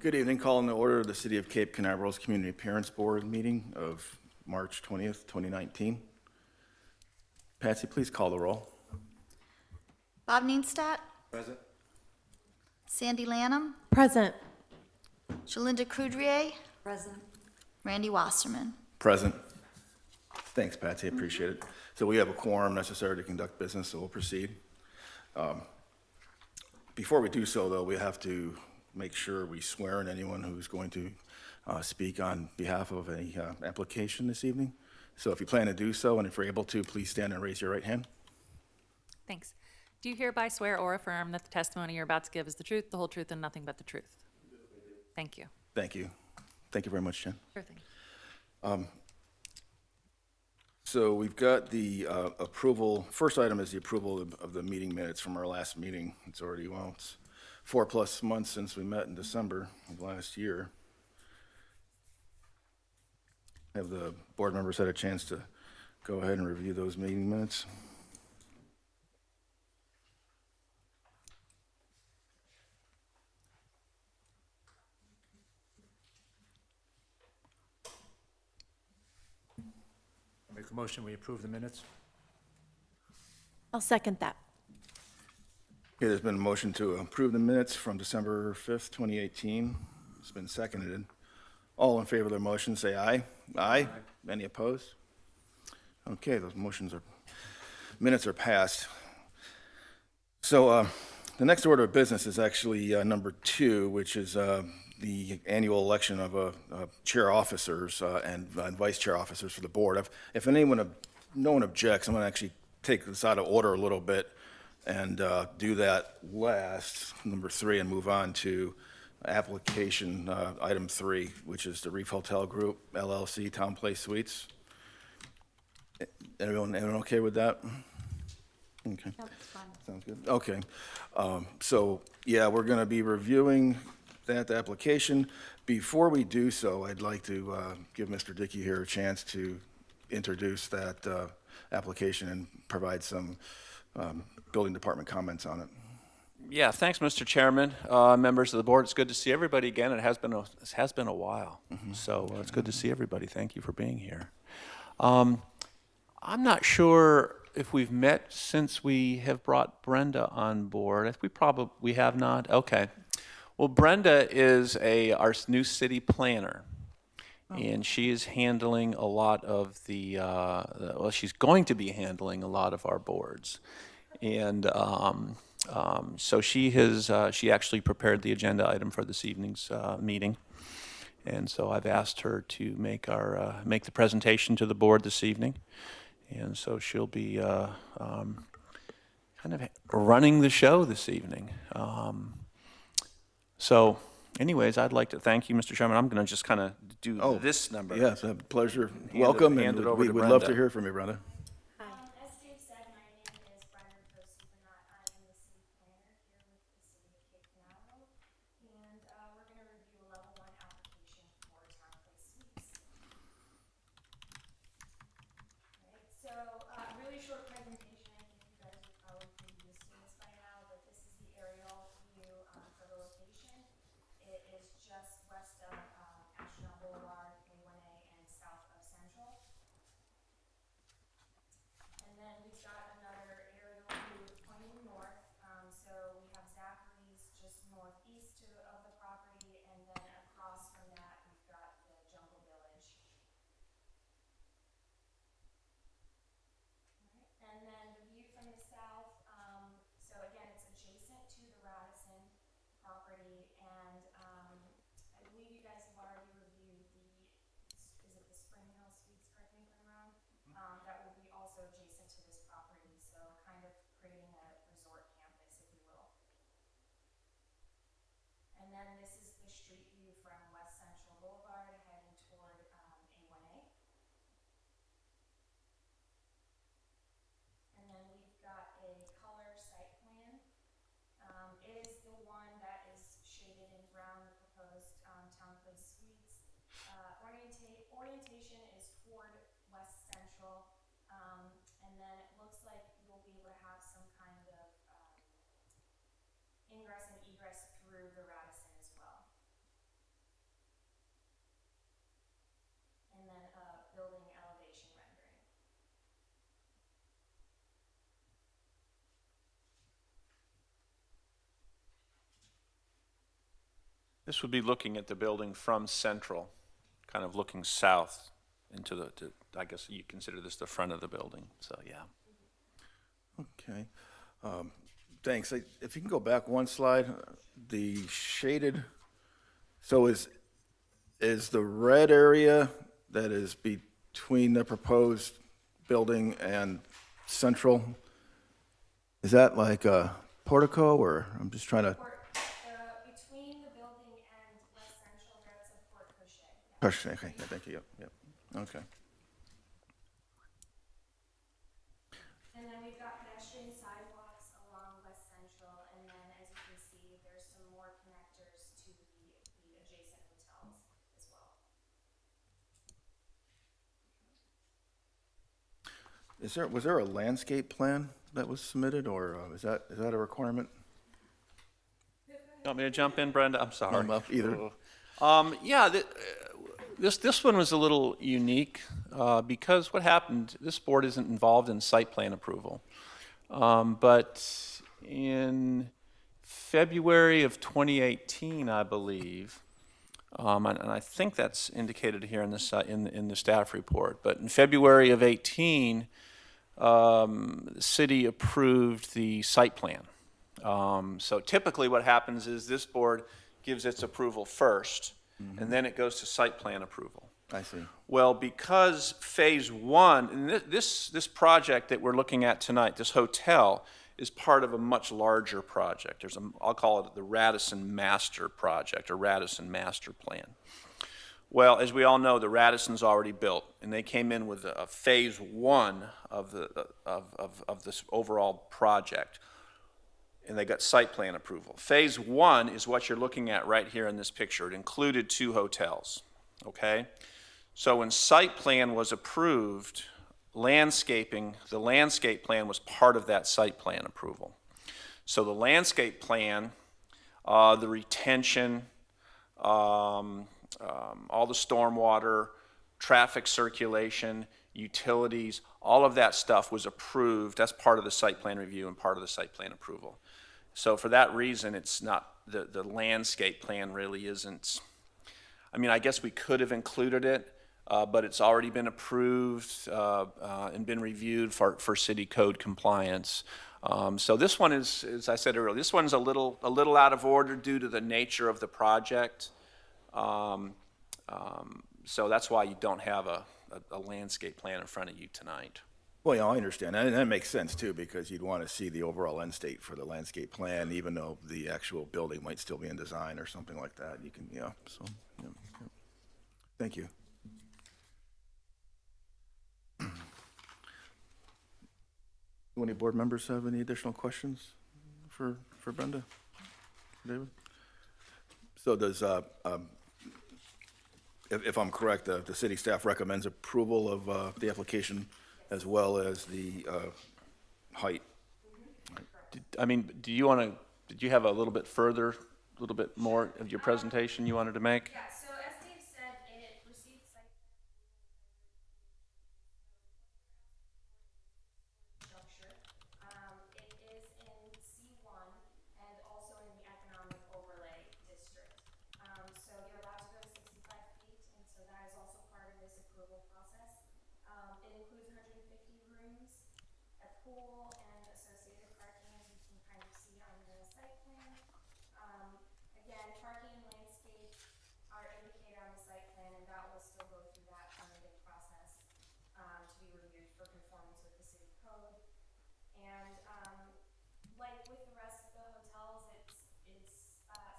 Good evening. Calling the order of the City of Cape Canaveral's Community Appearance Board meeting of March 20th, 2019. Patsy, please call the roll. Bob Neenstadt, Present. Sandy Lanham, Present. Shalinda Coudrier, Present. Randy Wasserman. Present. Thanks, Patsy. I appreciate it. So we have a quorum necessary to conduct business, so we'll proceed. Before we do so, though, we have to make sure we swear in anyone who's going to speak on behalf of any application this evening. So if you plan to do so, and if you're able to, please stand and raise your right hand. Thanks. Do you hereby swear or affirm that the testimony you're about to give is the truth, the whole truth, and nothing but the truth? Thank you. Thank you. Thank you very much, Jen. Sure thing. So we've got the approval. First item is the approval of the meeting minutes from our last meeting. It's already, well, it's 4+ months since we met in December of last year. Have the board members had a chance to go ahead and review those meeting minutes? Make a motion, we approve the minutes. I'll second that. Okay, there's been a motion to approve the minutes from December 5th, 2018. It's been seconded. All in favor of the motion, say aye. Aye. Any opposed? Okay, those minutes are passed. So the next order of business is actually number 2, which is the annual election of chair officers and vice chair officers for the board. If no one objects, I'm going to actually take this out of order a little bit and do that last, number 3, and move on to application item 3, which is the Reef Hotel Group, LLC, Town Place Suites. Everyone okay with that? Okay. Nope, it's fine. Sounds good. Okay. So, yeah, we're going to be reviewing that application. Before we do so, I'd like to give Mr. Dickey here a chance to introduce that application and provide some building department comments on it. Yeah, thanks, Mr. Chairman. Members of the board, it's good to see everybody again. It has been a while, so it's good to see everybody. Thank you for being here. I'm not sure if we've met since we have brought Brenda on board. We have not. Okay. Well, Brenda is our new city planner, and she is handling a lot of she's going to be handling a lot of our boards, and so she actually prepared the agenda item for this evening's meeting, and so I've asked her to make the presentation to the board this evening, and so she'll be kind of running the show this evening. So anyways, I'd like to thank you, Mr. Chairman. I'm going to just kind of do this number. Yes, a pleasure. Welcome, and over we'd to love to Brenda. hear from you, Brenda. As Dave said, my name is Brenda Surprenant. I am the city planner here with the city of Cape Canaveral, and we're going to review a level 1 application for Town Place Suites. Alright, so really short presentation. I think you guys are probably pretty used to this by now, but this is the aerial view for the location. It is just west of Astronaut Boulevard, A1A, and south of Central. And then we've got another aerial view pointing north. So we have Zachary's just northeast of the property, and then across from that we've got the Jungle Village. Alright, and then the view from the south, so again, it's adjacent to the Radisson property, and I believe you guys have already reviewed is it the Spring Hill Suites, correct me if I'm wrong? That will be also adjacent to this property, so kind of creating a resort campus, if you will. And then this is the street view from West Central Boulevard heading toward A1A. And then we've got a color site plan. It is the one that is shaded in brown, the proposed Town Place Suites. Orientation is toward West Central, and then it looks like you'll be able to have some kind of ingress and egress through the Radisson as well. This would be looking at the building from Central, kind of looking south into I guess you consider this the front of the building, so yeah. Okay. Thanks. If you can go back one slide, the shaded, so is the red area that is between the proposed building and Central, is that like a portico, or I'm just trying to, Between the building and West Central, that's a porte cochere. okay, yeah, thank you, yep, okay. And then we've got pedestrian sidewalks along West Central, and then as you can see, there's some more connectors to the adjacent hotels as well. Was there a landscape plan that was submitted, or is that a requirement? You want me to jump in, Brenda? I'm sorry. Either. Yeah, this one was a little unique because what happened, this board isn't involved in site plan approval. But in February of 2018, I believe, and I think that's indicated here in the staff report, but in February of 18, the city approved the site plan. So typically what happens is this board gives its approval first, and then it goes to site plan approval. I see. Well, because phase one, and this project that we're looking at tonight, this hotel, is part of a much larger project. I'll call it the Radisson Master Project, or Radisson Master Plan. Well, as we all know, the Radisson's already built, and they came in with a phase one of this overall project, and they got site plan approval. Phase one is what you're looking at right here in this picture. It included 2 hotels, okay? So when site plan was approved, the landscape plan was part of that site plan approval. So the landscape plan, the retention, all the stormwater, traffic circulation, utilities, all of that stuff was approved. That's part of the site plan review and part of the site plan approval. So for that reason, it's not, the landscape plan really isn't, I mean, I guess we could have included it, but it's already been approved and been reviewed for city code compliance. So this one is, as I said earlier, this one's a little out of order due to the nature of the project. So that's why you don't have a landscape plan in front of you tonight. Well, yeah, I understand, and that makes sense too, because you'd want to see the overall end state for the landscape plan, even though the actual building might still be in design or something like that. You can, yeah, so, yeah. Thank you. Do any board members have any additional questions for Brenda? David? So does, if I'm correct, the city staff recommends approval of the application as well as the height? Did you have a little bit more of your presentation you wanted to make? Yeah, so as Dave said, it received site structure. It is in C1 and also in the economic overlay district. So you're allowed to go to 65 feet, and so that is also part of this approval process. It includes 150 rooms, a pool, and associated parking, as you can kind of see on the site plan. Again, parking and landscape are indicated on the site plan, and that will still go through that permitting process to be reviewed for conformance with the city code. And like with the rest of the hotels, it's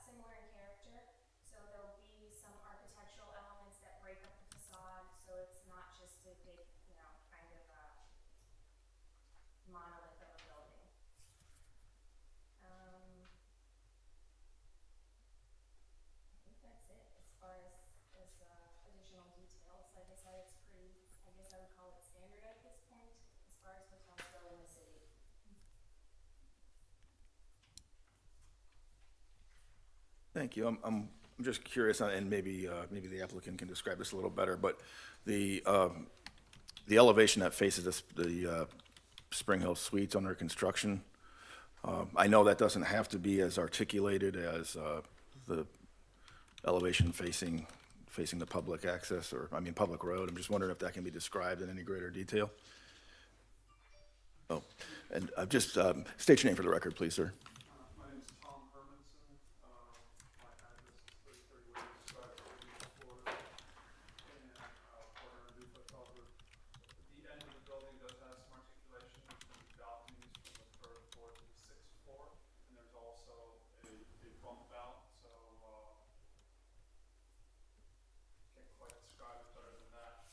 similar in character. So there'll be some architectural elements that break up the facade, so it's not just a big, kind of monolith of a building. I think that's it as far as additional details. Like I said, it's pretty, I guess I would call it standard at this point as far as hotels go in the city. Thank you. I'm just curious, and maybe the applicant can describe this a little better, but the elevation that faces the Spring Hill Suites under construction, I know that doesn't have to be as articulated as the elevation facing the public access, or, I mean, public road. I'm just wondering if that can be described in any greater detail. Oh, and just state your name for the record, please, sir. My name is Tom Hermanson. My address is 3030 Williams Drive, Beach, Florida. And partner in Duplex Culver. The end of the building does have some articulation between the balconies from the third floor to the sixth floor. And there's also a bump out, so can't quite describe it better than that.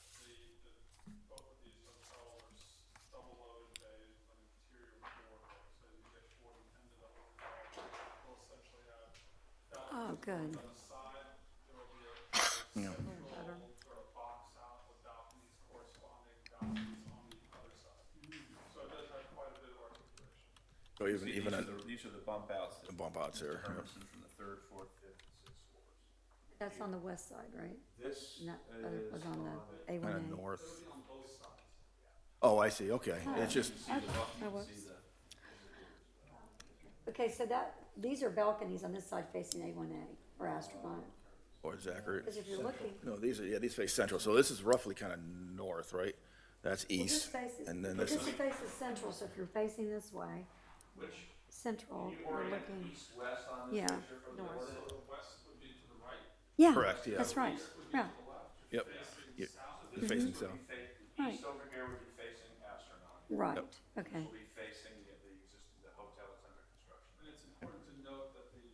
Both of these hotels are double loaded bays with an interior floor. So as you get toward the end of the hotel, we'll essentially have Oh, good. on the side, there will be a Yeah. central sort of box out with balconies corresponding balconies on the other side. So it does have quite a bit of articulation. So even These are the bump outs. the bump outs there. Yeah. Hermanson from the third, fourth, fifth, and sixth floors. That's on the west side, right? This And that other is was on the Kind of A1A. north. It'll be on both sides. Oh, I see, okay. It's just, Okay, so these are balconies on this side facing A1A or Astronaut. or Zachary. Because if you're looking, No, these face central, so this is roughly kind of north, right? That's well, this east, faces, and then this this is, faces central, so if you're facing this way, central, you're looking, west on yeah, So the west would be to the right, yeah. Correct, yeah. That's right, yeah, yep, yep, you're facing south. right, East over here would be facing Astronaut. right, okay. Will be facing the hotel that's under construction. and it's important to note that the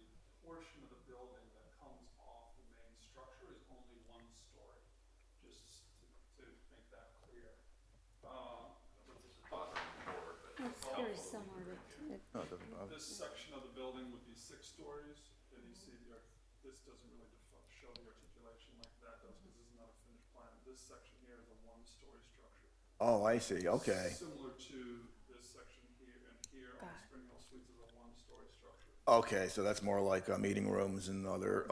portion of the building that comes off the main structure is only one story, just to make that clear. That's very similar to, No, it doesn't bother. This section of the building would be 6 stories, and you see this doesn't really show the articulation like that does, because this is not a finished plan. This section here is a 1-story structure. Oh, I see, okay. Similar to this section here and here on the Spring Hill Suites is a 1-story structure. Okay, so that's more like meeting rooms and other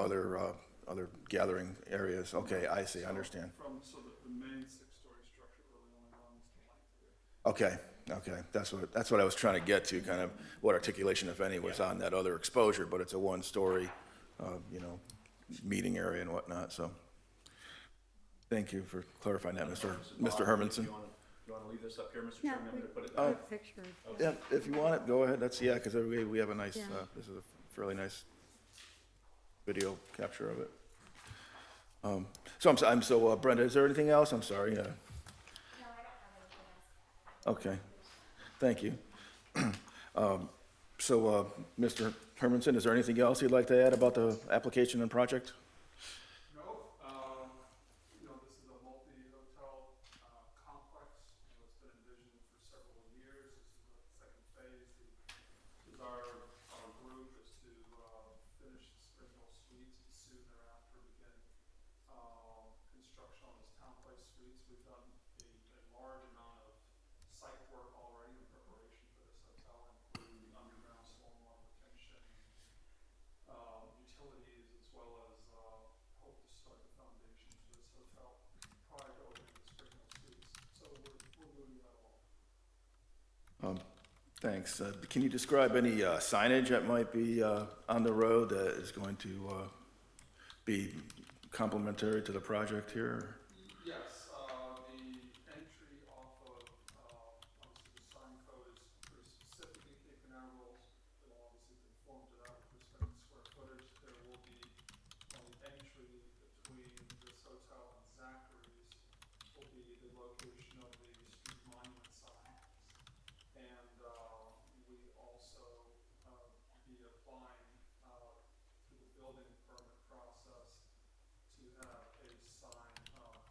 gathering areas. Okay, I see, I understand. So the main 6-story structure really only runs the length here. Okay, that's what I was trying to get to, kind of what articulation, if any, was on that other exposure, but it's a 1-story, meeting area and whatnot, so. Thank you for clarifying that, Mr. Hermanson. You want to leave this up here, Mr. yeah, Chairman? I'm we going to put it put a down. picture. Yeah, if you want it, go ahead, because we have a nice, Yeah. this is a fairly nice video capture of it. So Brenda, is there anything else? I'm sorry, No, I don't have anything else. okay, thank you. So, Mr. Hermanson, is there anything else you'd like to add about the application and project? No, this is a multi-hotel complex. It's been envisioned for several years. This is the second phase. Our group is to finish the Spring Hill Suites and soon thereafter begin construction on this Town Place Suites. We've done a large amount of site work already in preparation for this hotel, including the underground stormwater retention, utilities, as well as hope to start the foundation for this hotel prior to opening the Spring Hill Suites. So we're moving that along. Thanks. Can you describe any signage that might be on the road that is going to be complementary to the project here? Yes, the entry off of, obviously the sign code is pretty specific in Cape Canaveral rules. It'll obviously conform to that with respect to square footage. There will be, on the entry between this hotel and Zachary's will be the location of the street monument sign. And, we also, be applying, through the building permit process to have a sign,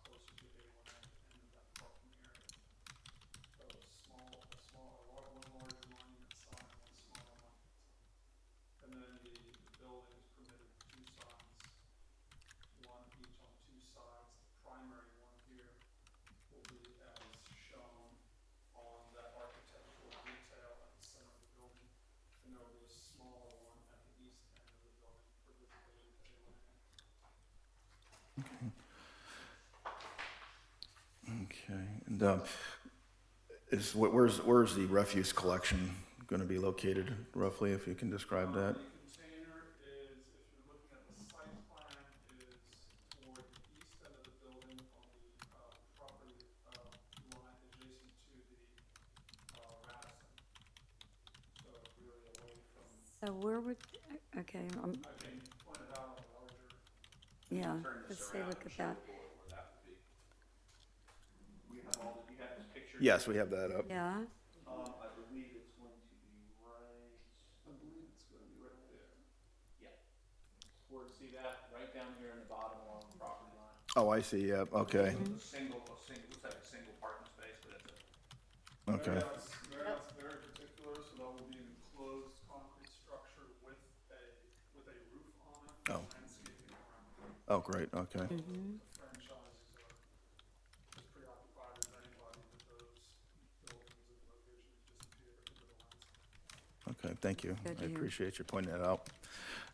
closer to A1 at the end of that parking area. So one larger monument sign, one smaller monument sign. And then the building is permitted 2 signs, one each on 2 sides. The primary one here will be as shown on that architectural detail at the center of the building. And there will be a smaller one at the east end of the building for visibility to A1A. Okay, and where's the refuse collection going to be located roughly, if you can describe that? The container is, if you're looking at the site plan, So where would, okay, yeah, let's say, look at that. Yes, we have that up. Yeah, I believe it's going to be right. I believe it's going to be right there. Yeah. See that right down here in the bottom along the property line. Oh, I see, yeah, okay, A single, looks like a single parking space, but it's a okay. Marriott's very particular, so that will be an enclosed concrete structure with a roof on it, Oh. landscaping around it. Oh, great, okay. The franchises are as preoccupied as anybody with those buildings and locations disappear into the landscape. Okay, thank you. Good to I hear. appreciate you pointing that out.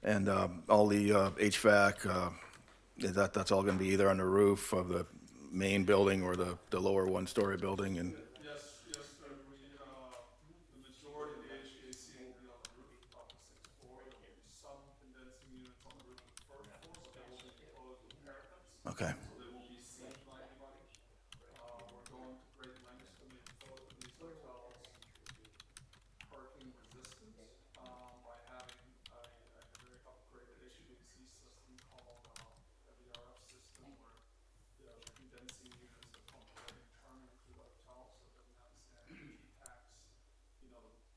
And all the HVAC, that's all going to be either on the roof of the main building or the lower one-story building? And Yes, sir, the majority of the HVAC will be on the roof of the sixth floor. There will be some condensing units on the roof of the first floor, but they will be enclosed with parapets. Okay, So they will be seen by anybody. We're going to great lengths to make both of these hotels parking resistant, by having a very upgraded HVAC system called, a VRF system, where the condensing units that pump right internally through the hotel, so it doesn't have the standard heat packs, the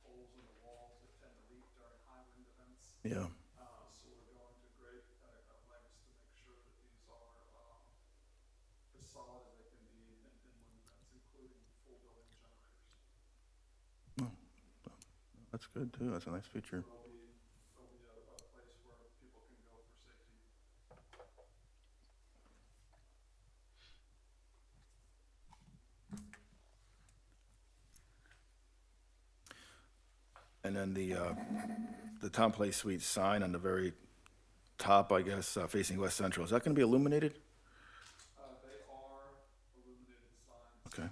holes in the walls that tend to leak during high wind events. yeah, So we're going to great lengths to make sure that these are as solid as they can be in wind events, including full building generators. that's good, too. That's a nice feature. There'll be a place where people can go for safety. And then the Tom Place Suite sign on the very top, I guess, facing West Central, is that going to be illuminated? They are illuminated signs. Okay.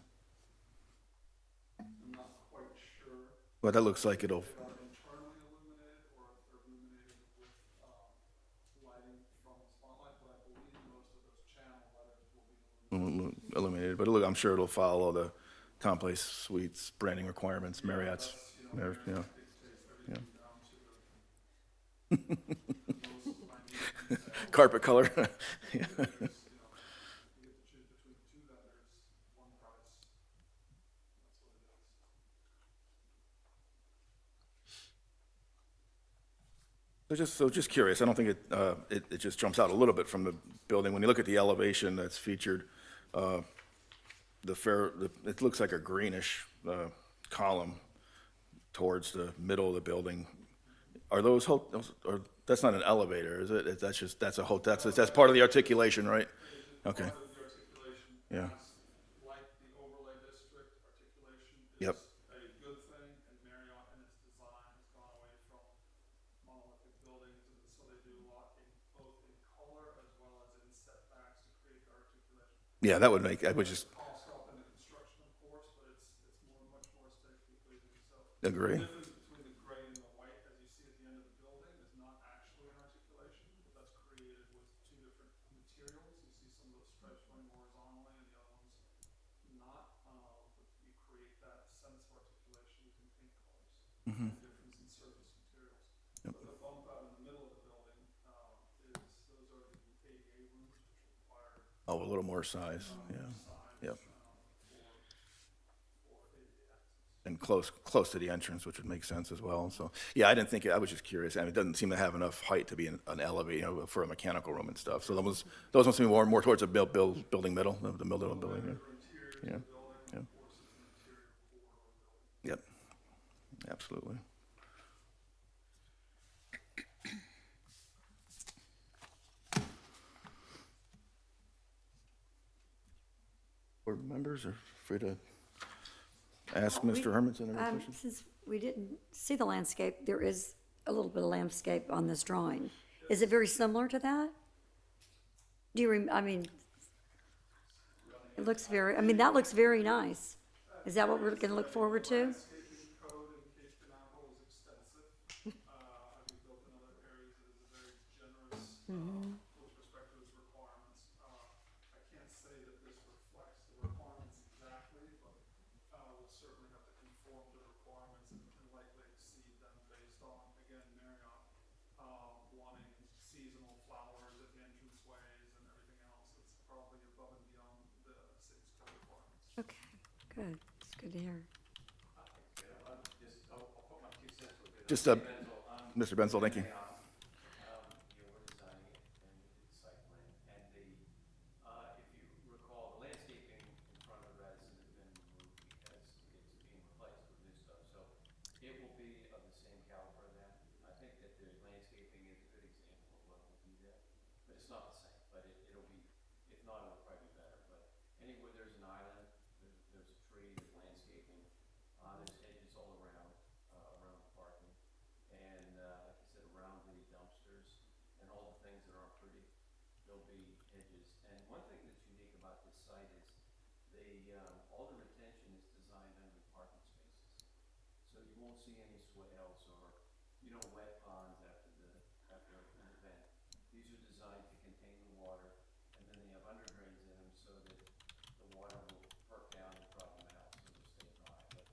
I'm not quite sure Well, that looks like it'll, if they are internally illuminated or if they're illuminated with lighting from the spotlight, but I believe most of those channel letters will be illuminated. illuminated, but look, I'm sure it'll follow the Tom Place Suites branding requirements, Marriott's, That's, yeah. dictates everything down to the most minute. Carpet color. You get to choose between two vendors, one price. That's what it is. Just curious, I don't think it just jumps out a little bit from the building. When you look at the elevation that's featured, it looks like a greenish column towards the middle of the building. Are those, or that's not an elevator, is it? That's part of the articulation, right? Okay, Part of the articulation. Yeah. Like the overlay district, articulation Yep. is a good thing, and Marriott in its design has gone away from monolithic buildings, and so they do a lot both in color as well as in setbacks to create the articulation. yeah, that would make, I would just Cost up in the construction, of course, but it's much more aesthetically pleasing, so. agree. The difference between the gray and the white, as you see at the end of the building, is not actually an articulation, but that's created with two different materials. You see some of those stripes running horizontally and the other ones not, but you create that sense of articulation using paint colors. And difference in surface materials. Yep. But the bump out in the middle of the building, those are the ADA rooms, which require Oh, a little more size, yeah, signs, yep. for ADA access. And close to the entrance, which would make sense as well. So, yeah, I didn't think, I was just curious. I mean, it doesn't seem to have enough height to be an elevator, for a mechanical room and stuff. So those must be more towards the building middle, the middle of the building, yeah. Yeah. Yep, absolutely. Board members are free to ask Mr. Hermanson any questions. Since we didn't see the landscape, there is a little bit of landscape on this drawing. Is it very similar to that? Do you, I mean, it looks very, I mean, that looks very nice. Is that what we're gonna look forward to? Landscaping code in Cape Canaveral is extensive. Having built in other areas, it is a very generous, with respect to its requirements. I can't say that this reflects the requirements exactly, but, we'll certainly have to conform to the requirements and likely exceed them based on, again, Marriott Good, it's good to hear. Just, Mr. Benzel, thank you. We're designing it and we did the site plan. And if you recall, the landscaping in front of the Radisson has been removed because it's being replaced with new stuff. So it will be of the same caliber of that. I think that the landscaping is a good example of what will be there. But it's not the same, but it'll be, if not, it'll probably be better. But anywhere there's an island, there's a tree, there's landscaping, there's edges all around, around the parking. And like I said, around the dumpsters and all the things that aren't pretty, there'll be edges. And one thing that's unique about this site is all the retention is designed under the parking spaces. So you won't see any swales or, wet ponds after an event. These are designed to contain the water, and then they have under drains in them so that the water will perk down and drop them out, so they'll stay dry. But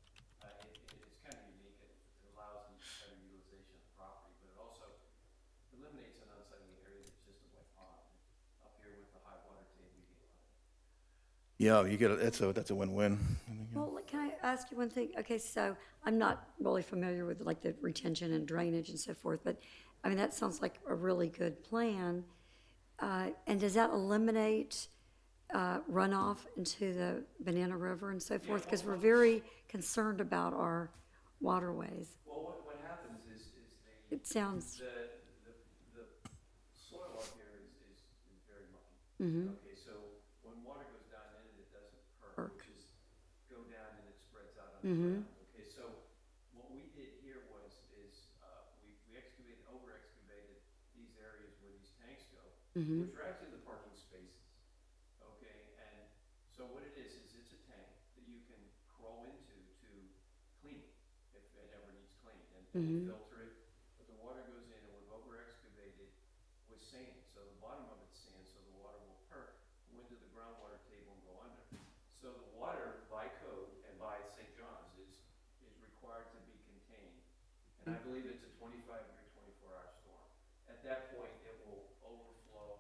it's kind of unique. It allows better utilization of the property, but it also eliminates an unsightly area that's just a wet pond. Up here with the high water table, you get a lot of Yeah, you get, that's a win-win. Well, like, can I ask you one thing? Okay, so I'm not really familiar with like the retention and drainage and so forth, but I mean, that sounds like a really good plan. And does that eliminate runoff into the Banana River and so forth? Because we're very concerned about our waterways. Well, what happens is It sounds, the soil up here is very mucky. mm-hmm, Okay, so when water goes down in it, it doesn't Perk. which is go down and it spreads out on mm-hmm, the ground. Okay, so what we did here we over excavated these areas where these tanks go, mm-hmm, which are actually the parking spaces. Okay, and so what it is it's a tank that you can crawl into to clean it if it ever needs cleaned, and Mhm. filter it. But the water goes in, and we've over excavated with sand, so the bottom of it's sand, so the water will perk, go into the groundwater table and go under. So the water by code and by St. John's is required to be contained, and I believe it's a 25-year, 24-hour storm. At that point, it will overflow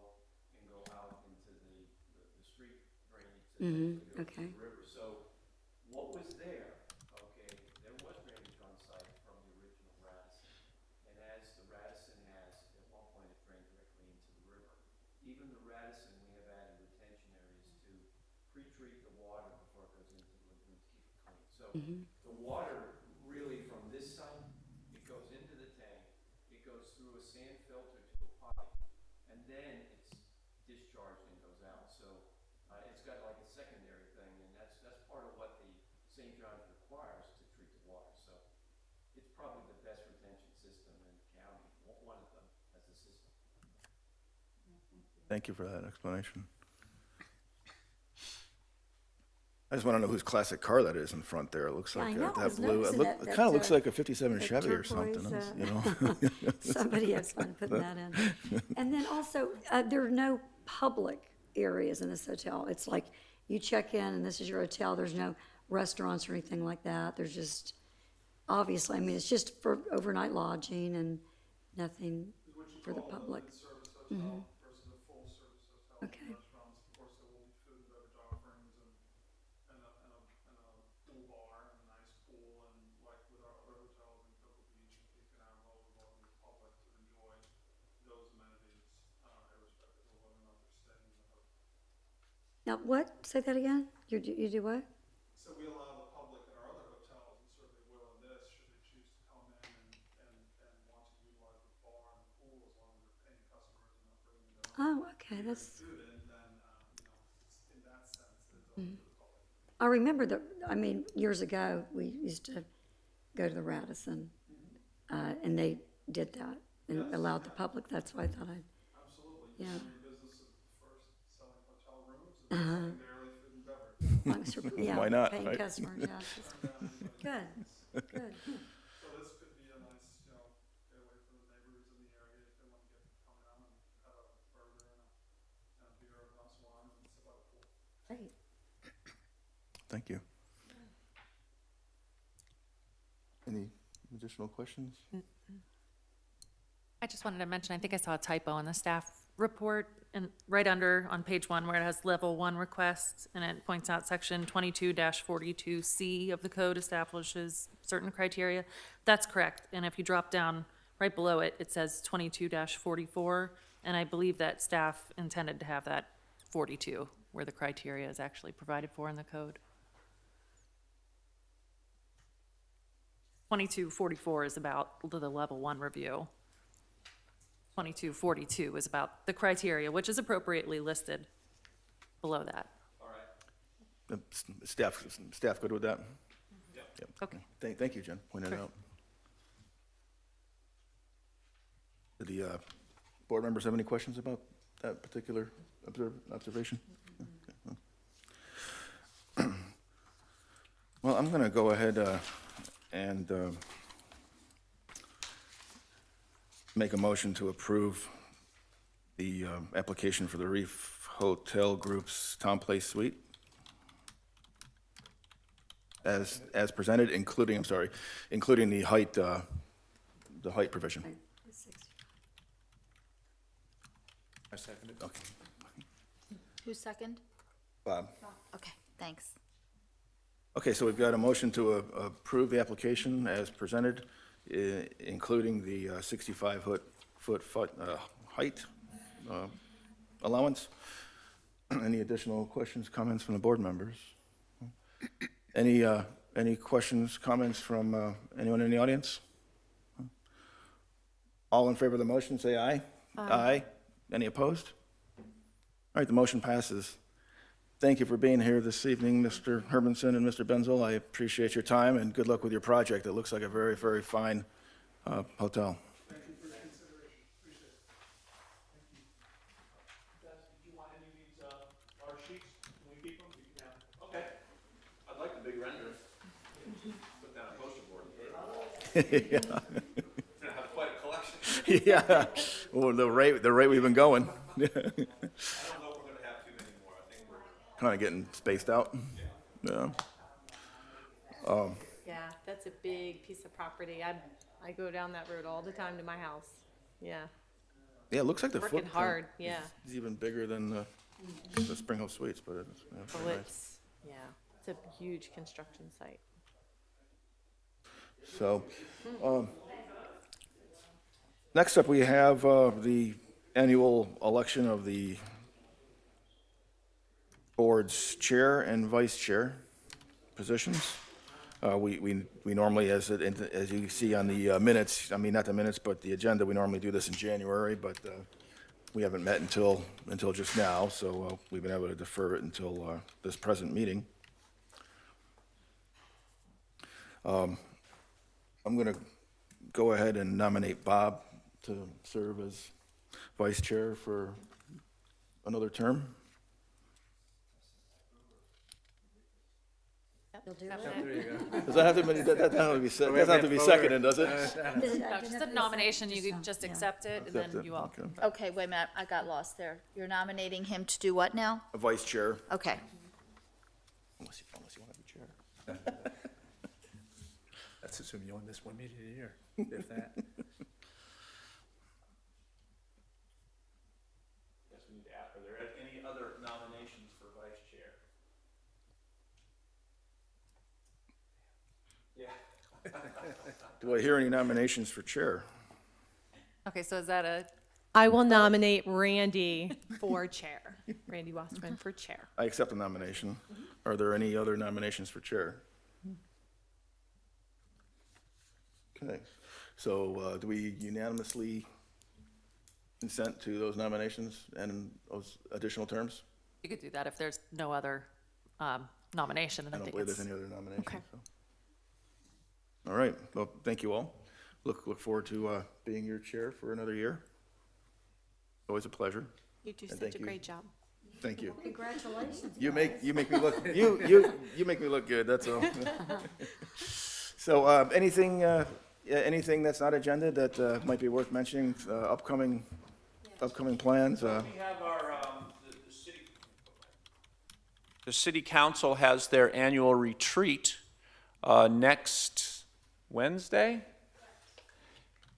and go out into the street drainage that Mhm, eventually goes okay. to the river. So what was there, okay, there was drainage on site from the original Radisson. And as the Radisson has, at one point it drained directly into the river. Even the Radisson, we have added retention areas to pre-treat the water before it goes into the lagoon to keep it clean. So mm-hmm, the water really from this site, it goes into the tank, it goes through a sand filter to a pipe, and then it's discharged and goes out. So it's got like a secondary thing, and that's part of what the St. John's requires to treat the water. So it's probably the best retention system in the county, one of them as a system. Thank you for that explanation. I just want to know whose classic car that is in front there. It looks Yeah, I like know, I that was blue. noticing It that, kind of looks like a 57 that Chevy or something, turquoise, you know? somebody has fun putting that in. And then also, there are no public areas in this hotel. It's like you check in and this is your hotel. There's no restaurants or anything like that. There's just, obviously, I mean, it's just for overnight lodging and nothing What you for the call a public. limited service hotel versus a full service hotel. with Okay. Restaurants, of course, there will be food and beverage offerings and a pool bar and a nice pool, and like with our other hotels in Cocoa Beach and Cape Canaveral, we welcome the public to enjoy those amenities, irrespective of whether or not they're staying in the hotel. Now, what? Say that again? You do what? So we allow the public in our other hotels, and certainly will in this, should they choose to come in and want to utilize the bar and the pool, as long as they're paying customers and not bringing their own Oh, okay, that's, food in, then, in that sense, it's open to the public. I remember that, I mean, years ago, we used to go to the Radisson, and they did that and allowed the public. That's why I thought I'd, Absolutely. Yeah. You're in the business of first selling hotel rooms and secondarily food and beverage. long as we're, yeah, Why not, paying right? customers, yeah. just- Good, good. So this could be a nice, get away from the neighbors in the area if they want to come down and have a burger and a beer, a glass of wine, and sit by the pool. Great. Thank you. Any additional questions? I just wanted to mention, I think I saw a typo on the staff report and right under on page 1 where it has level 1 requests and it points out section 22-42C of the code establishes certain criteria. That's correct. And if you drop down right below it, it says 22-44. And I believe that staff intended to have that 42 where the criteria is actually provided for in the code. 2244 is about the level 1 review. 2242 is about the criteria, which is appropriately listed below that. Staff good with that? Yep. Okay. Thank you, Jen, pointing it out. Did the board members have any questions about that particular observation? Okay. Well, I'm going to go ahead and make a motion to approve the application for the Reef Hotel Group's Town Place Suite as presented, including the height provision. I second it. Okay. Who's second? Bob? Okay, thanks. Okay, so we've got a motion to approve the application as presented, including the 65-foot height allowance. Any additional questions, comments from the board members? Any questions, comments from anyone in the audience? All in favor of the motion, say aye. Aye. Any opposed? All right, the motion passes. Thank you for being here this evening, Mr. Hermanson and Mr. Benzel. I appreciate your time, and good luck with your project. It looks like a very, very fine hotel. Thank you for your consideration. Appreciate it. Do you want any of these large sheets? Can we keep them? Yeah. Okay. I'd like the big render. Put that on poster board. Yeah. Gonna have quite a collection. Yeah, well, the rate we've been going. I don't know if we're gonna have too many more. I think we're. Kind of getting spaced out. Yeah. Yeah, that's a big piece of property. I go down that road all the time to my house. Yeah, Yeah, it looks like the working footprint hard, yeah. is even bigger than the Spring Hill Suites, but it's Oh, very nice. yeah, it's a huge construction site. So, next up, we have the annual election of the board's chair and vice chair positions. We normally, as you see on the minutes, I mean, not the minutes, but the agenda, we normally do this in January, but we haven't met until just now, so we've been able to defer it until this present meeting. I'm going to go ahead and nominate Bob to serve as vice chair for another term. There you go. Does that have to be, that doesn't have to be seconded, does it? No, just a nomination, you can just accept it, and Accept then it, you all. okay. Okay, wait a minute, I got lost there. You're nominating him to do what now? A vice chair, Okay. unless you want to be chair. That's assuming you only miss one meeting a year, if that. Yes, we need to ask, are there any other nominations for vice chair? Yeah. Do I hear any nominations for chair? Okay, so is that a, I will nominate Randy for chair. Randy Wasserman for chair. I accept the nomination. Are there any other nominations for chair? Okay, so do we unanimously consent to those nominations and those additional terms? you could do that if there's no other nomination, and I I don't think believe it's. there's any other nominations. Okay. So. All right, well, thank you all. Look forward to being your chair for another year. Always a pleasure. You do And such thank a you. great job. Thank you. Congratulations. You make me look you make me look good. That's all. So anything that's not agenda that might be worth mentioning? Upcoming plans. We have our, the city council has their annual retreat next Wednesday.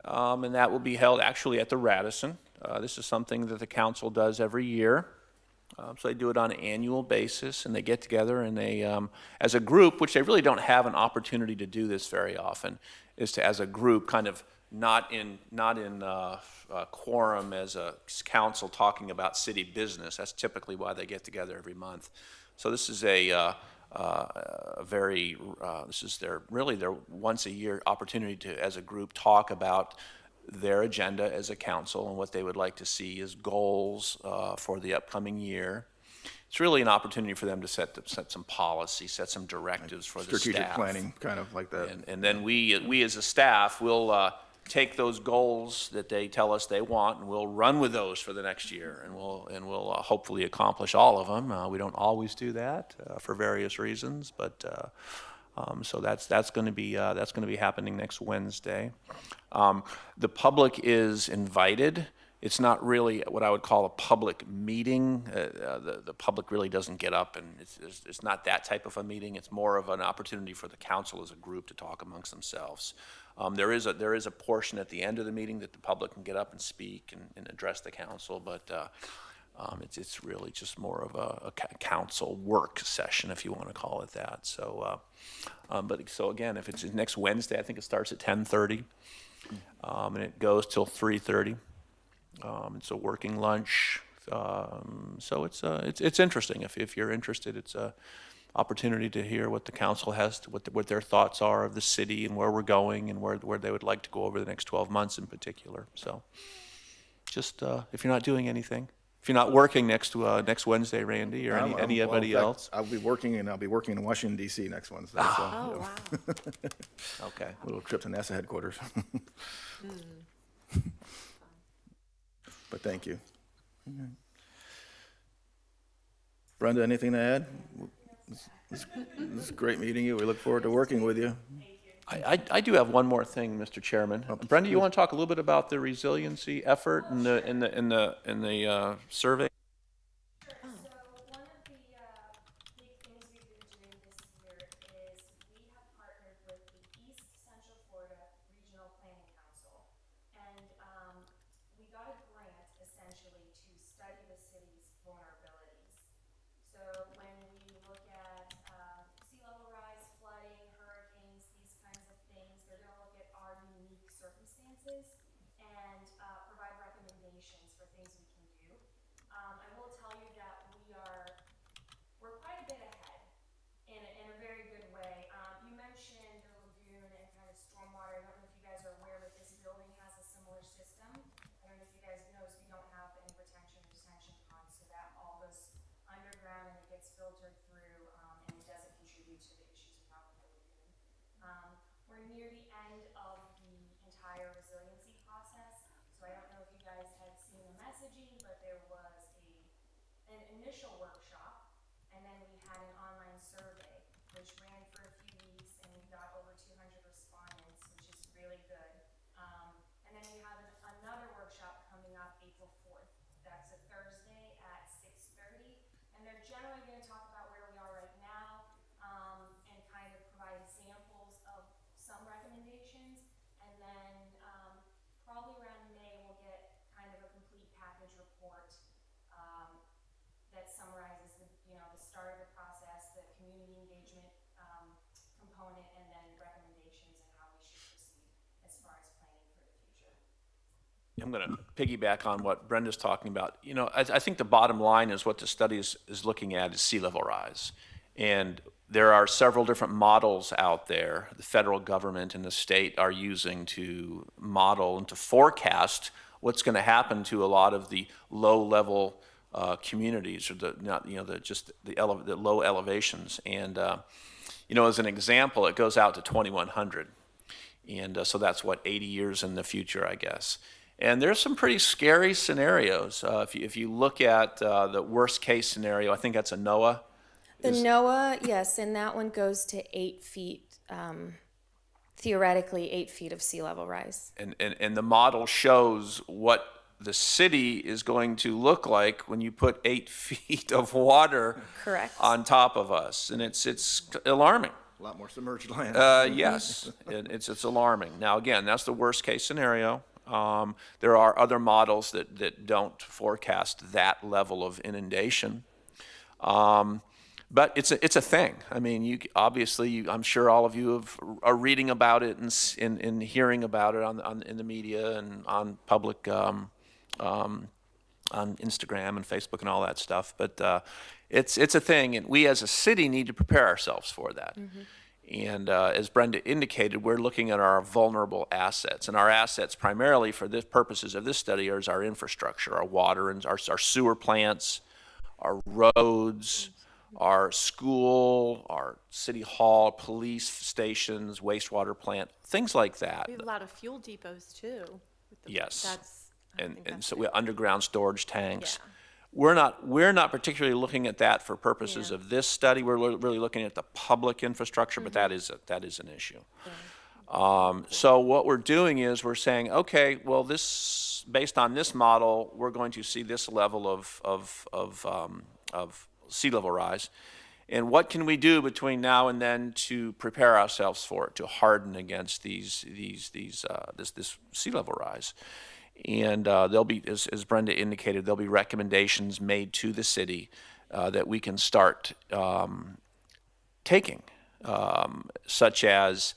And that will be held actually at the Radisson. This is something that the council does every year. So they do it on an annual basis, and they get together and they, as a group, which they really don't have an opportunity to do this very often, is to, as a group, kind of not in quorum as a council talking about city business. That's typically why they get together every month. So this is this is their once a year opportunity to, as a group, talk about their agenda as a council and what they would like to see as goals for the upcoming year. It's really an opportunity for them to set some policy, set some directives for the staff. Strategic planning, kind of like that. And then we as a staff will take those goals that they tell us they want, and we'll run with those for the next year, and we'll hopefully accomplish all of them. We don't always do that for various reasons, but so that's going to be happening next Wednesday. The public is invited. It's not really what I would call a public meeting. The public really doesn't get up, and it's not that type of a meeting. It's more of an opportunity for the council as a group to talk amongst themselves. There is a portion at the end of the meeting that the public can get up and speak and address the council, but it's really just more of a council work session, if you want to call it that. So, so again, if it's next Wednesday, I think it starts at 10:30, and it goes till 3:30. It's a working lunch, so it's interesting. If you're interested, it's a opportunity to hear what the council has, what their thoughts are of the city and where we're going and where they would like to go over the next 12 months in particular. So, just if you're not doing anything, if you're not working next Wednesday, Randy, or anybody Well, in fact, else. I'll be working in Washington D.C. next Wednesday. Oh, So, wow. Okay. a little trip to NASA headquarters. But thank you. Brenda, anything to add? This is great meeting you. We look forward to working with you. I do have one more thing, Mr. Chairman. Brenda, you want to talk a little bit about the resiliency effort in the survey? Sure. So one of the big things we've been doing this year is we have partnered with the East Central Florida Regional Planning Council, and we got a grant essentially to study the city's vulnerabilities. So when we look at sea level rise, flooding, hurricanes, these kinds of things, they're going to look at our unique circumstances and provide recommendations for things we can do. I will tell you that we're quite a bit ahead in a very good way. You mentioned the lagoon and kind of stormwater. I don't know if you guys are aware, but this building has a similar system. I don't know if you guys noticed, we don't have any retention ponds, so that all goes underground and it gets filtered through, and it doesn't contribute to the issues we have with the lagoon. We're near the end of the entire resiliency process, so I don't know if you guys had seen the messaging, but there was an initial workshop, and then we had an online survey, which ran for a few weeks, and we got over 200 respondents, which is really good. And then we have another workshop coming up April 4th. That's a Thursday at 6:30, and they're generally going to talk about where we are right now, and kind of provide examples of some recommendations, and then probably around May we'll get kind of a complete package report that summarizes the start of the process, the community engagement component, and then recommendations and how we should proceed as far as planning for the future. I'm going to piggyback on what Brenda's talking about. I think the bottom line is what the study is looking at is sea level rise. And there are several different models out there the federal government and the state are using to model and to forecast what's going to happen to a lot of the low-level communities, or the low elevations. And as an example, it goes out to 2100, and so that's 80 years in the future, I guess. And there's some pretty scary scenarios. If you look at the worst case scenario, I think that's a NOAA. The NOAA, yes, and that one goes to 8 feet, theoretically 8 feet of sea level rise. And the model shows what the city is going to look like when you put 8 feet of water Correct. on top of us, and it's alarming. A lot more submerged land. Yes, it's alarming. Now again, that's the worst case scenario. There are other models that don't forecast that level of inundation. But it's a thing. I mean, I'm sure all of you are reading about it and hearing about it in the media and on public, on Instagram and Facebook and all that stuff. But it's a thing, and we as a city need to prepare ourselves for that. And as Brenda indicated, we're looking at our vulnerable assets, and our assets primarily for the purposes of this study is our infrastructure, our water and our sewer plants, our roads, our school, our city hall, police stations, wastewater plant, things like that. We have a lot of fuel depots too. Yes. I And think and that's so it. we have underground storage tanks. Yeah. We're not particularly looking at that for purposes Yeah. of this study. We're really looking at the public infrastructure, but that is an issue. So what we're doing is we're saying, okay, well, based on this model, we're going to see this level of sea level rise. And what can we do between now and then to prepare ourselves for it, to harden against this sea level rise? And there'll be, as Brenda indicated, there'll be recommendations made to the city that we can start taking, such as,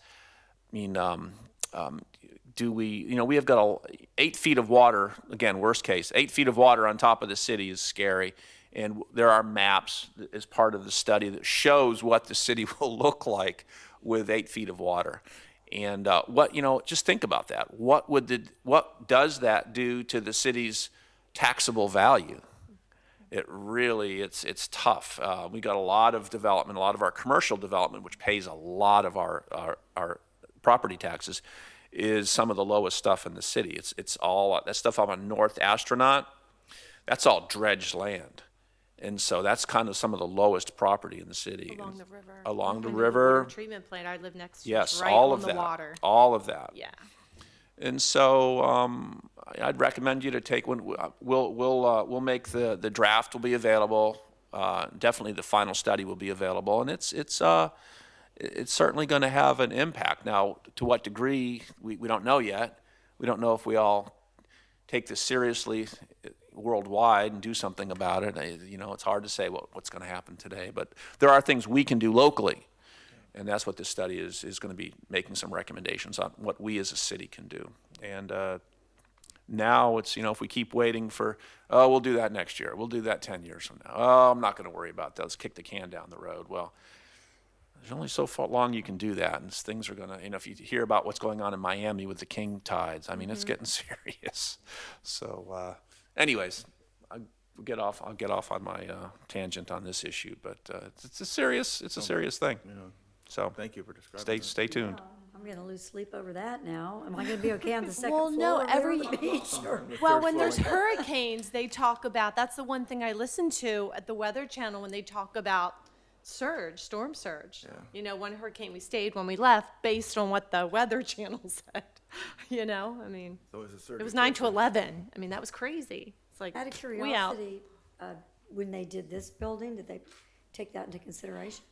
we have got 8 feet of water, again, worst case, 8 feet of water on top of the city is scary. And there are maps as part of the study that shows what the city will look like with 8 feet of water. And just think about that. What does that do to the city's taxable value? It's tough. We got a lot of development, a lot of our commercial development, which pays a lot of our property taxes, is some of the lowest stuff in the city. It's all that stuff on North Astronaut. That's all dredged land. And so that's kind of some of the lowest property in the city. Along the river. Along the And river. water treatment plant I live next to. Yes, It's right all on of the that. water. All of that. Yeah. And so I'd recommend you to take one. We'll make the draft will be available. Definitely the final study will be available, and it's certainly going to have an impact. Now, to what degree we don't know yet. We don't know if we all take this seriously worldwide and do something about it. It's hard to say what's going to happen today, but there are things we can do locally. And that's what this study is going to be making some recommendations on what we as a city can do. And now it's, if we keep waiting for, we'll do that next year. We'll do that 10 years from now. Oh, I'm not going to worry about that. Let's kick the can down the road. Well, there's only so long you can do that. And things are going to, if you hear about what's going on in Miami with the king tides, I mean, it's getting serious. So anyways, I'll get off on my tangent on this issue, but it's a serious thing. So Thank you for describing. stay tuned. I'm gonna lose sleep over that now. Am I gonna be okay on the second Well, floor no, over there every- on the beach? Or- Well, when there's hurricanes, they talk about, that's the one thing I listen to at the Weather Channel when they talk about storm surge. One hurricane we stayed when we left based on what the Weather Channel said, I mean, So it's a surge it was of 9 to pressure. 11. I mean, that was crazy. It's like, Out of we out. curiosity, when they did this building, did they take that into consideration?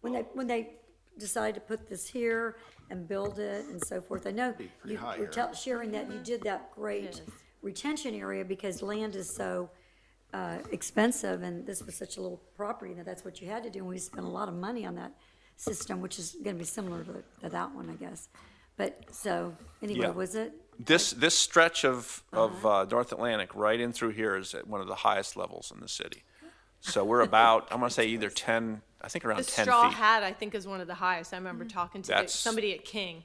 When they decided to put this here and build it and so forth, I know pretty you high were here. sharing that you did that great retention area because land is so expensive and this was such a little property that that's what you had to do. And we spent a lot of money on that system, which is gonna be similar to that one, I guess. But, so, anyway, Yeah. was it? This stretch of North Atlantic right in through here is at one of the highest levels in the city. So we're about, I'm going to say either 10, I think around The 10 straw feet. hat, I think, is one of the highest. I remember talking to That's- somebody at King,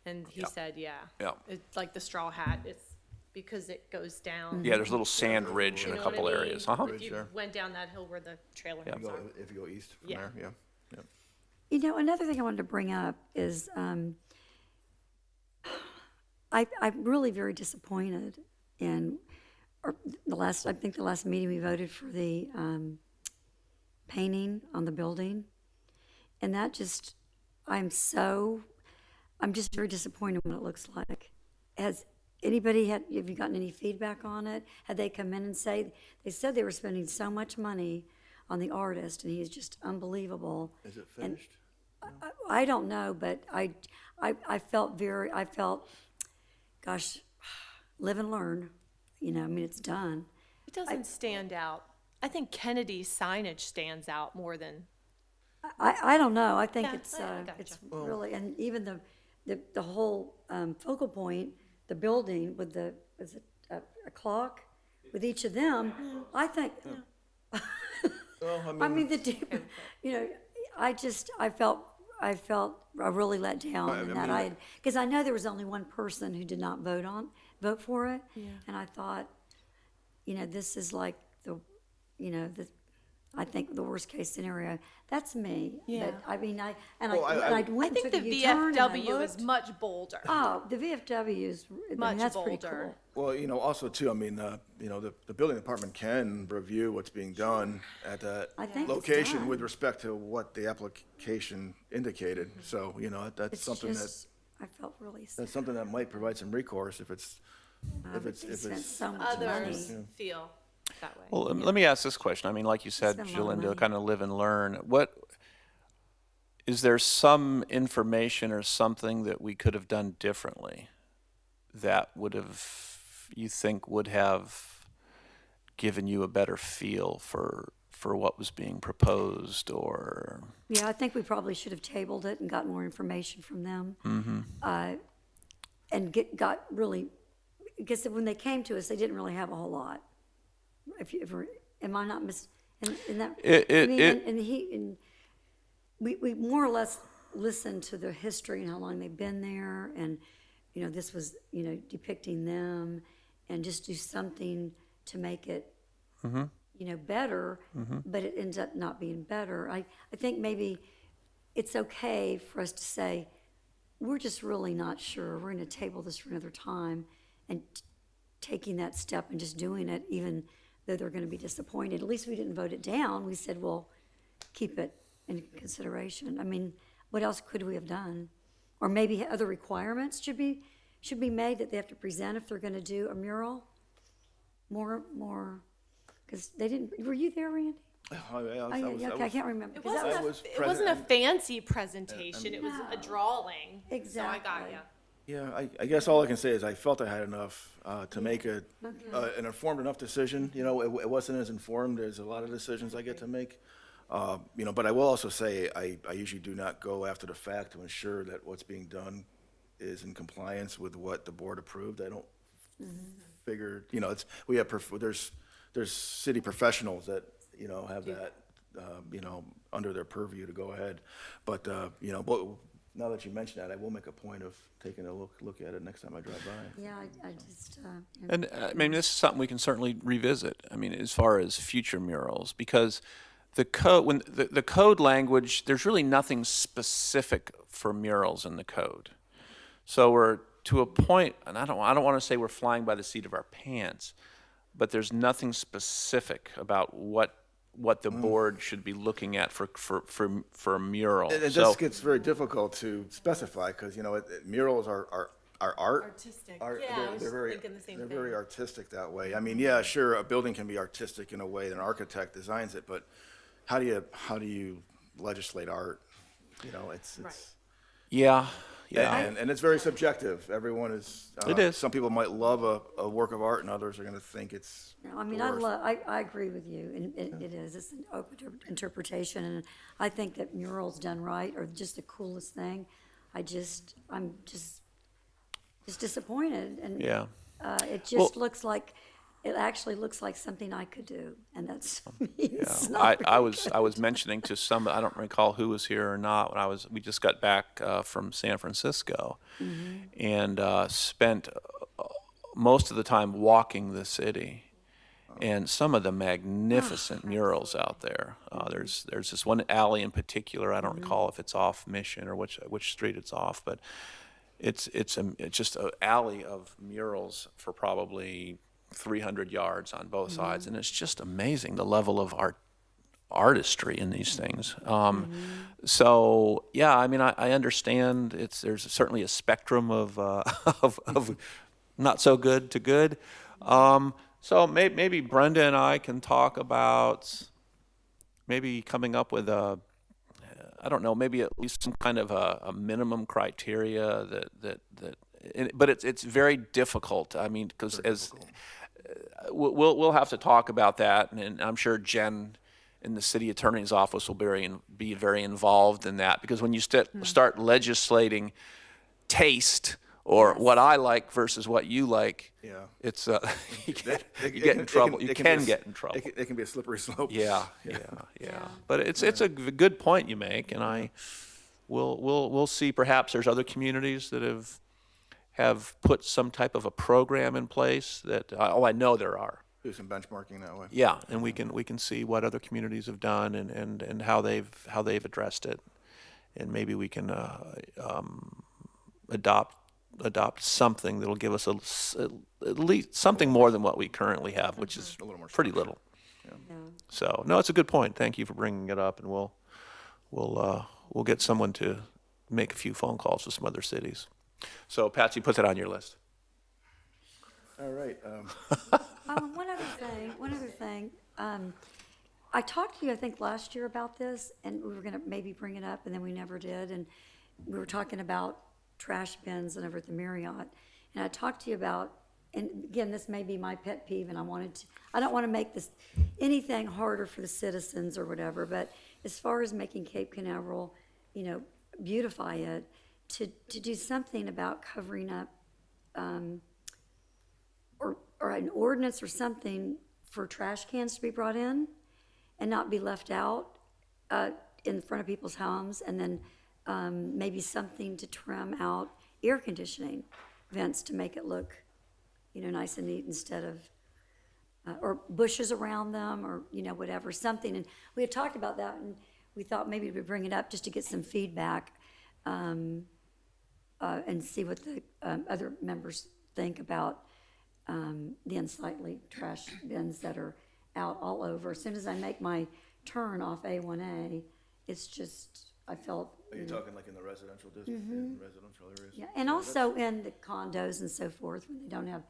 and he Yep. said, yeah. Yep. It's like the straw hat. It's because it goes down. Yeah, there's a little sand ridge You in a know what I couple mean? areas. If you Sure. went down that hill where the trailer Yep. homes are. If you go east from Yeah. there, yeah. Another thing I wanted to bring up is I'm really very disappointed in I think the last meeting we voted for the painting on the building. And that just, I'm just very disappointed in what it looks like. Have you gotten any feedback on it? Had they come in and they said they were spending so much money on the artist and he is just unbelievable. Is it finished? I don't know, but I felt, gosh, live and learn. You know, I mean, it's done. It doesn't stand out. I think Kennedy's signage stands out more than, I don't know. I think Yeah, it's, I gotcha. it's really, and even the whole focal point, the building with the, is it a clock with each of them? I think, Well, I mean, you know, I felt really let down in that because I know there was only one person who did not vote for it. And I thought, you know, this is like I think the worst case scenario. That's me. Yeah. But I mean, I Well, went I and think took the a U-turn and I VFW is looked. much bolder. Oh, the VFW is, I mean, Much that's pretty bolder. cool. Well, you know, also too, I mean, you know, the building department can review what's being done at that I think it's location done. with respect to what the application indicated. So, you know, that's It's something just, I felt really sad. that's something that might provide some recourse if it's, if They it's, spent so much money. Others feel that way. Well, let me ask this question. I mean, like you said, Spend a lot of Jalinda, money. kind of live and learn. What, is there some information or something that we could have done differently that would have, you think would have given you a better feel for what was being proposed, or? Yeah, I think we probably should have tabled it and got more information from them. And got really, because when they came to us, they didn't really have a whole lot. If you ever, am I not in that? I mean, we more or less listened to their history and how long they've been there, and, you know, this was, you know, depicting them, and just do something to make it, you know, better, but it ends up not being better. I think maybe it's okay for us to say, we're just really not sure. We're going to table this for another time, and taking that step and just doing it, even though they're going to be disappointed. At least we didn't vote it down. We said, well, keep it in consideration. I mean, what else could we have done? Or maybe other requirements should be made that they have to present if they're going to do a mural. More, because they didn't. Were you there, Randy? oh, yeah, Oh, yeah, okay, I can't remember. It 'cause that wasn't, was it wasn't a present- fancy presentation, it was a No. drawing. So I got Exactly. you. Yeah, I guess all I can say is I felt I had enough to make an informed enough decision. You know, it wasn't as informed as a lot of decisions I get to make. You know, but I will also say I usually do not go after the fact to ensure that what's being done is in compliance with what the board approved. I don't figure, you know, there's city professionals that, you know, have that, you know, under their purview to go ahead. But, you know, but now that you mention that, I will make a point of taking a look at it next time I drive by. Yeah, I just, you know. And I mean, this is something we can certainly revisit. I mean, as far as future murals, because the code, when the code language, there's really nothing specific for murals in the code. So we're to a point, and I don't want to say we're flying by the seat of our pants, but there's nothing specific about what the board should be looking at for a mural. It So- just gets very difficult to specify because, you know, murals are art. Artistic. Are- Yeah, I was they're very, thinking the same they're thing. very artistic that way. I mean, yeah, sure, a building can be artistic in a way that an architect designs it, but how do you legislate art? You know, it's Yeah. and it's very subjective. Everyone is. It is. Some people might love a work of art, and others are going to think it's. No, I mean, the worst. I agree with you, and it is, it's an open interpretation, and I think that murals done right are just the coolest thing. I'm just disappointed, and Yeah. it just looks like, it actually looks like something I could do, and that's, it's not I very was good. mentioning to some, I don't recall who was here or not, when we just got back from San Francisco and spent most of the time walking the city, and some of the magnificent murals out there. There's this one alley in particular, I don't recall if it's off Mission or which street it's off, but it's just an alley of murals for probably 300 yards on both sides, and it's just amazing the level of artistry in these things. So yeah, I mean, I understand there's certainly a spectrum of of not so good to good. So maybe Brenda and I can talk about maybe coming up with I don't know, maybe at least some kind of a minimum criteria that but it's very difficult. I mean, because we'll have to talk about that, and I'm sure Jen in the city attorney's office will be very involved in that, because when you start legislating taste or what I like versus what you like, Yeah. it's you get in trouble. You can get in trouble. It can be a slippery slope. Yeah. But it's a good point you make, and we'll see. Perhaps there's other communities that have put some type of a program in place that I know there are. Do some benchmarking that way. Yeah, and we can see what other communities have done and how they've addressed it, and maybe we can adopt something that'll give us at least something more than what we currently have, which is A little more pretty little. So no, it's a good point. Thank you for bringing it up, and we'll get someone to make a few phone calls to some other cities. So Patsy, put that on your list. All right. One other thing. I talked to you, I think, last year about this, and we were gonna maybe bring it up, and then we never did, and we were talking about trash bins and over at the Marriott, and I talked to you about, and again, this may be my pet peeve, and I don't wanna make this anything harder for the citizens or whatever, but as far as making Cape Canaveral, beautify it, to do something about covering up, or an ordinance or something for trash cans to be brought in and not be left out in front of people's homes, and then maybe something to trim out air conditioning vents to make it look, nice and neat, instead of, or bushes around them, or, whatever, something. And we had talked about that, and we thought maybe we'd bring it up just to get some feedback and see what the other members think about the unsightly trash bins that are out all over. As soon as I make my turn off A1A, it's just, I felt. Are you talking like in the residential district, in residential areas? Yeah, and also in the condos and so forth, when they don't have,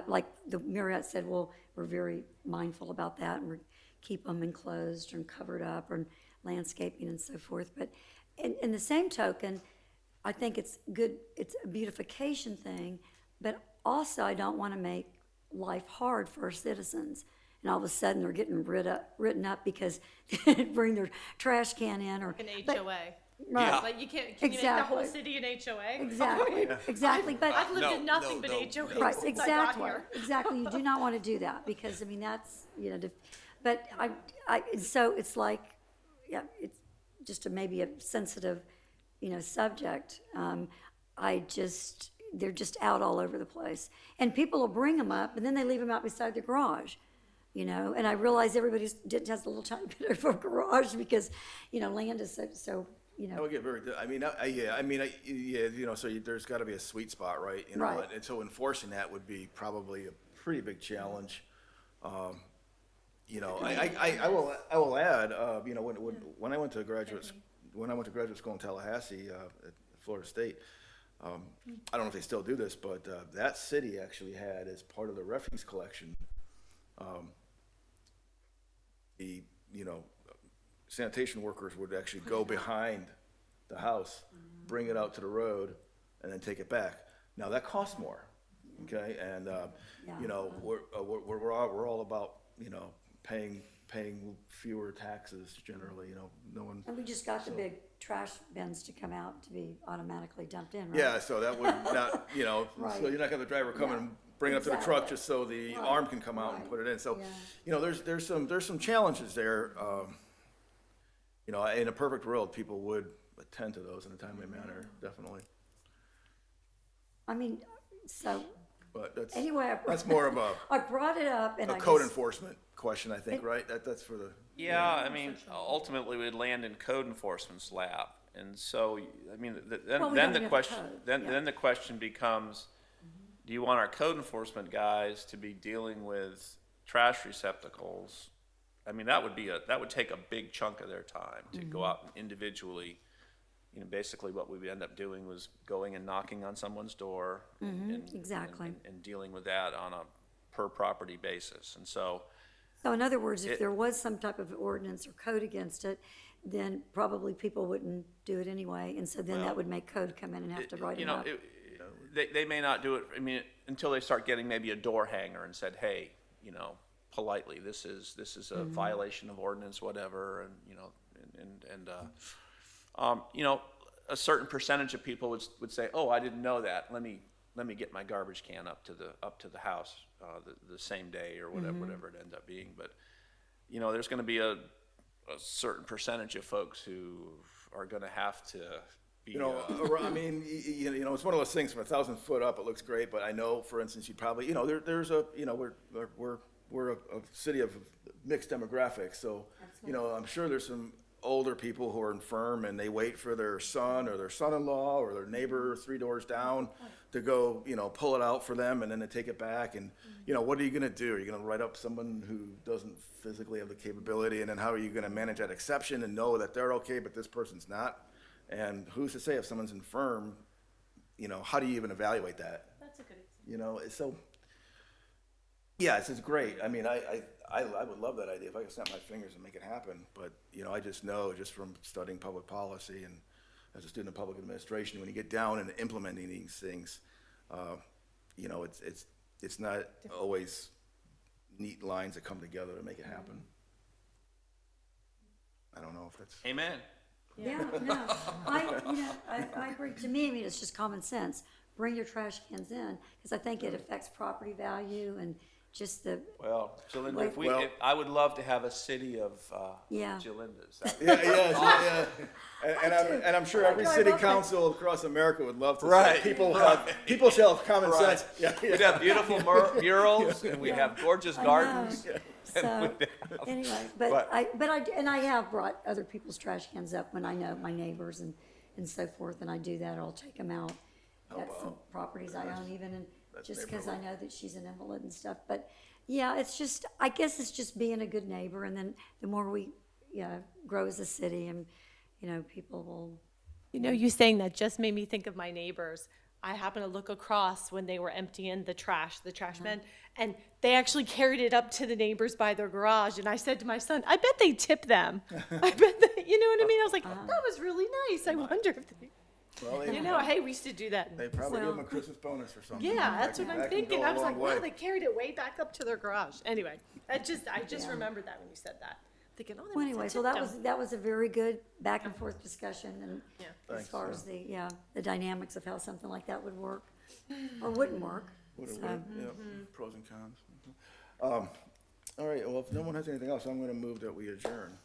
like the Marriott said, well, we're very mindful about that, and we keep them enclosed and covered up, and landscaping and so forth. But in the same token, I think it's good, it's a beautification thing, but also I don't want to make life hard for our citizens. And all of a sudden they're getting written up because they didn't bring their trash can in, or. An but- HOA. Right. Like, you can't, can you make the whole Exactly. city an HOA? Exactly, exactly, but. I've lived in nothing but HOAs Right, since I got exactly, here. exactly. You do not want to do that, because, that's, but so it's like, yeah, it's just maybe a sensitive, subject. They're just out all over the place. And people will bring them up, and then they leave them out beside their garage, and I realize everybody has a little tiny bit of a garage because, land is so. That would get very, so there's got to be a sweet spot, right? Right. And so enforcing that would be probably a pretty big challenge. I will add, when I went to graduate school in Tallahassee, at Florida State, I don't know if they still do this, but that city actually had, as part of the refuse collection, the sanitation workers would actually go behind the house, bring it out to the road, and then take it back. Now that costs more, okay? And we're all about paying fewer taxes generally. No one. And we just got the big trash bins to come out to be automatically dumped in, right? Yeah, so that would not, Right. so you're not gonna have the driver come and bring it up to the truck just so the arm can come out and put it in. So, there's some challenges there. In a perfect world, people would attend to those in a timely manner, definitely. But that's more of I brought it up, and a code enforcement question, I think, right? That's for the. Yeah, I mean, ultimately we'd land in code enforcement's lap, and so Well, we then don't the have question code, then the question becomes, do you want our code enforcement guys to be dealing with trash receptacles? I mean, that would take a big chunk of their time to go out and individually. Basically what we would end up doing was going and knocking on someone's door Exactly. and dealing with that on a per property basis, and so. So in other words, if there was some type of ordinance or code against it, then probably people wouldn't do it anyway, and so then that would make code come in and have to write it up. they may not do it, I mean, until they start getting maybe a door hanger and said, hey, you know, politely, this is a violation of ordinance, whatever, and, you know, you know, a certain percentage of people would say, oh, I didn't know that, let me get my garbage can up to the house, the same day, or whatever it ends up being, but, you know, there's gonna be a certain percentage of folks who are gonna have to be, You know, I mean, you know, it's one of those things from 1,000 foot up, it looks great, but I know, for instance, you'd probably, you know, there's a, you know, we're a city of mixed demographics, so, you know, I'm sure there's some older people who are infirm and they wait for their son or their son-in-law or their neighbor 3 doors down to go, you know, pull it out for them and then to take it back. And, you know, what are you gonna do? Are you gonna write up someone who doesn't physically have the capability, and then how are you gonna manage that exception and know that they're okay, but this person's not? And who's to say if someone's infirm, you know, how do you even evaluate that? That's a good example. You know, so, yeah, it's great. I mean, I would love that idea if I could snap my fingers and make it happen. But, you know, I just know just from studying public policy and as a student of public administration, when you get down and implementing these things, you know, it's not always neat lines that come together to make it happen. I don't know if that's. amen. Yeah, no, I agree. To me, I mean, it's just common sense. Bring your trash cans in, because I think it affects property value and just the, Well, Jalinda, Like- I would love to have a city of Yeah. Jalindas. Yeah. And I'm sure every I city love that. council across America would love to Right, see people shall have common Right. sense. Yeah, We'd have beautiful murals, and we'd have gorgeous I gardens. know. So, anyway, but I have brought other people's trash cans up when I know my neighbors and so forth, and I do that, I'll take them out at some properties I own even, and just because I know that she's an invalid and stuff, but yeah, it's just, I guess it's just being a good neighbor, and then the more we, grow as a city, and, you know, people will, You know, you saying that just made me think of my neighbors. I happened to look across when they were emptying the trash men, and they actually carried it up to the neighbors by their garage. And I said to my son, I bet they tip them. I bet they, you know what I mean? I was like, that was really nice. I wonder if they, well, you know, hey, we used to do that. they probably give them a Christmas bonus or something. Yeah, that's what That I'm can go thinking. a I was long like, way. wow, they carried it way back up to their garage. Anyway, I just remembered that when you said that. Thinking, oh, well, anyway, so that was a very good back and forth discussion, and as Thanks, far as the dynamics of how something like that would work, or wouldn't work. What So, pros and cons. All right, well, if no one has anything else, I'm gonna move that we adjourn.